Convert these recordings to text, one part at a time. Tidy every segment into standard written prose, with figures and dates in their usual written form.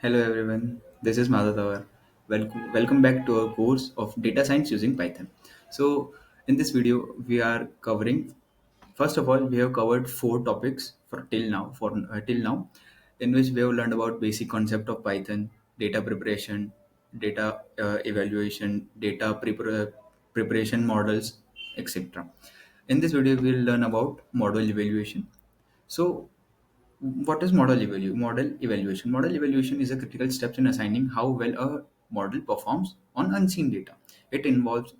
Hello everyone, this is Madhav. Welcome back to our course of data science using Python. So, in this video, we are covering. First of all, we have covered four topics for till now, in which we have learned about basic concept of Python, data preparation, data evaluation, preparation models, etc. In this video, we will learn about model evaluation. So, what is model evaluation is a critical step in assigning how well a model performs on unseen data. It involves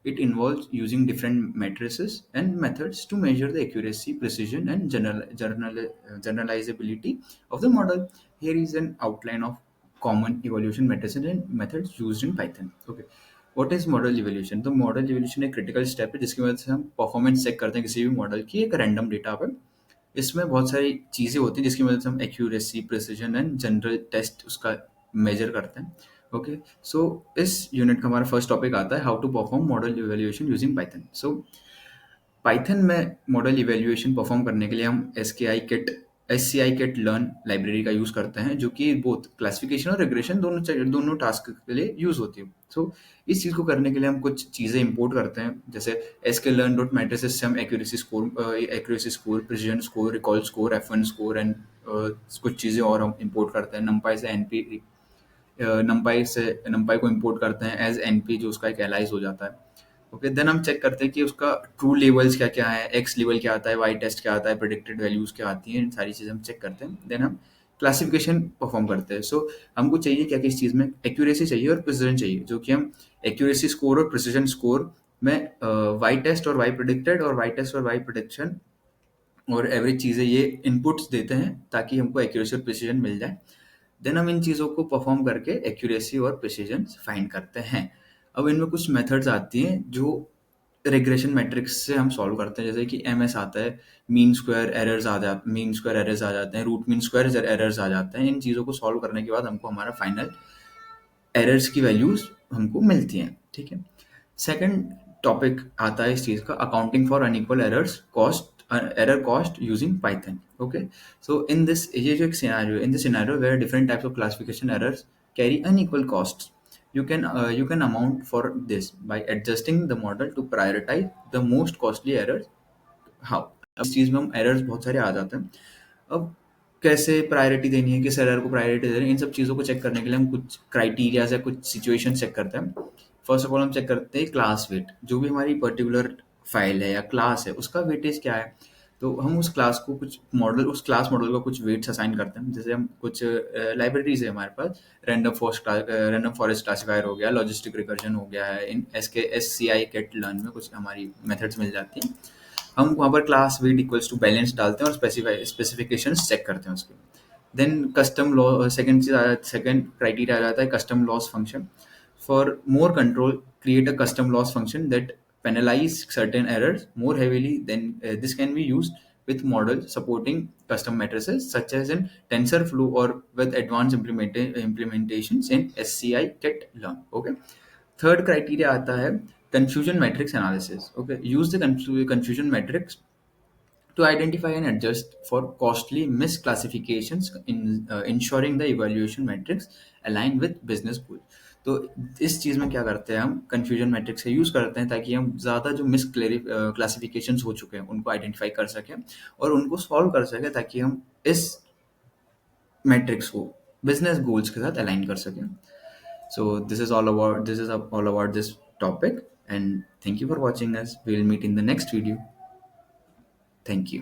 it involves using different matrices and methods to measure the accuracy, precision, and generalizability of the model. Here is an outline of common evaluation matrices and methods used in Python. Okay, what is model evolution? तो model evolution एक critical step है जिसकी वजह से हम performance check करते हैं किसी भी मॉडल की एक रैंडम डेटा पे। इसमें बहुत सारी चीज़ें होती हैं जिसकी मदद से हम accuracy, precision and general test उसका मेजर करते हैं। ओके, सो इस यूनिट का हमारा फर्स्ट टॉपिक आता है how to perform model evaluation using Python. So Python में मॉडल इवैल्यूएशन परफॉर्म करने के लिए हम S C I kit learn library का यूज़ करते हैं, जो कि बोथ क्लासिफिकेशन और रिग्रेशन दोनों टास्क के लिए यूज़ होती है। सो इस चीज़ को करने के लिए हम कुछ चीज़ें इंपोर्ट करते हैं, जैसे sklearn डॉट मैट्रिसेस से हम accuracy score, precision score, recall score, F1 score and कुछ चीज़ें और हम इंपोर्ट करते हैं। नंपाई को इंपोर्ट करते हैं एज एनपी, जो उसका एक एलाइज हो जाता है। ओके, देन हम चेक करते हैं कि उसका ट्रू लेवल्स क्या क्या है, एक्स लेवल क्या आता है, वाई टेस्ट क्या आता है, प्रिडिक्टेड वैल्यूज क्या आती हैं, इन सारी चीज़ें हम चेक करते हैं। देन हम क्लासिफिकेशन परफॉर्म करते हैं। सो हमको चाहिए क्या किस चीज़ में एक्यूरेसी चाहिए और प्रिसिजन चाहिए, जो कि हम एक्यूरेसी स्कोर और प्रिसिजन स्कोर में वाई टेस्ट और वाई प्रिडिक्टेड और वाई टेस्ट और वाई प्रिडिक्शन और एवरेज चीज़ें ये इनपुट्स देते हैं ताकि हमको एक्यूरेसी और प्रिसिजन मिल जाए। देन हम इन चीज़ों को परफॉर्म करके एक्यूरेसी और प्रिसिजन फाइंड करते हैं। अब इनमें कुछ मेथड्स आती हैं जो रिग्रेशन मैट्रिक्स से हम सॉल्व करते हैं, जैसे कि एमएस आता है, मीन स्क्वायर एरर्स आ जाते हैं, रूट मीन स्क्वायर एरर्स आ जाते हैं। इन चीज़ों को सॉल्व करने के बाद हमको हमारा फाइनल एरर्स की वैल्यूज हमको मिलती हैं। ठीक है, सेकंड टॉपिक आता है इस चीज़ का, accounting for unequal error cost using Python. Okay, so in this ये जो एक scenario, in this scenario where different types of classification errors carry unequal cost, you can amount for this by adjusting the model to prioritize the most costly errors. How? अब इस चीज़ में हम errors बहुत सारे आ जाते हैं। अब कैसे प्रायोरिटी देनी है, किस एरर को प्रायोरिटी देनी है, इन सब चीज़ों को चेक करने के लिए हम कुछ क्राइटेरियाज या कुछ सिचुएशन चेक करते हैं। फर्स्ट ऑफ ऑल हम चेक करते हैं क्लास वेट, जो भी हमारी पर्टिकुलर फाइल है या क्लास है उसका वेटेज क्या है। तो हम उस क्लास मॉडल का कुछ वेट्स असाइन करते हैं। जैसे हम कुछ लाइब्रेरीज है हमारे पास, रैंडम फॉरेस्ट क्लासिफायर हो गया, लॉजिस्टिक रिकर्जन हो गया है, इन एस सी आई कैट लर्न में कुछ हमारी मेथड्स मिल जाती हैं। हम वहाँ पर class weight equals to balance डालते हैं और स्पेसिफिकेशंस चेक करते हैं उसके। Then custom law, second criteria आ जाता है custom loss function. For more control, create a custom loss function that penalize certain errors more heavily. Then this can be used with models supporting custom matrices such as in TensorFlow or with advanced implementations in SCI Kit Learn. Okay, third criteria आता है confusion matrix analysis. Okay, use the confusion matrix to identify and adjust for costly misclassifications in ensuring the evaluation metrics align with business goal. तो इस चीज़ में क्या करते हैं, हम confusion matrix का यूज़ करते हैं ताकि हम ज़्यादा जो मिस क्लासिफिकेशंस हो चुके हैं उनको आइडेंटिफाई कर सकें और उनको सॉल्व कर सकें, ताकि हम इस मैट्रिक्स को बिजनेस गोल्स के साथ अलाइन कर सकें। So this is all about this topic, and thank you for watching us. We will meet in the next video. Thank you.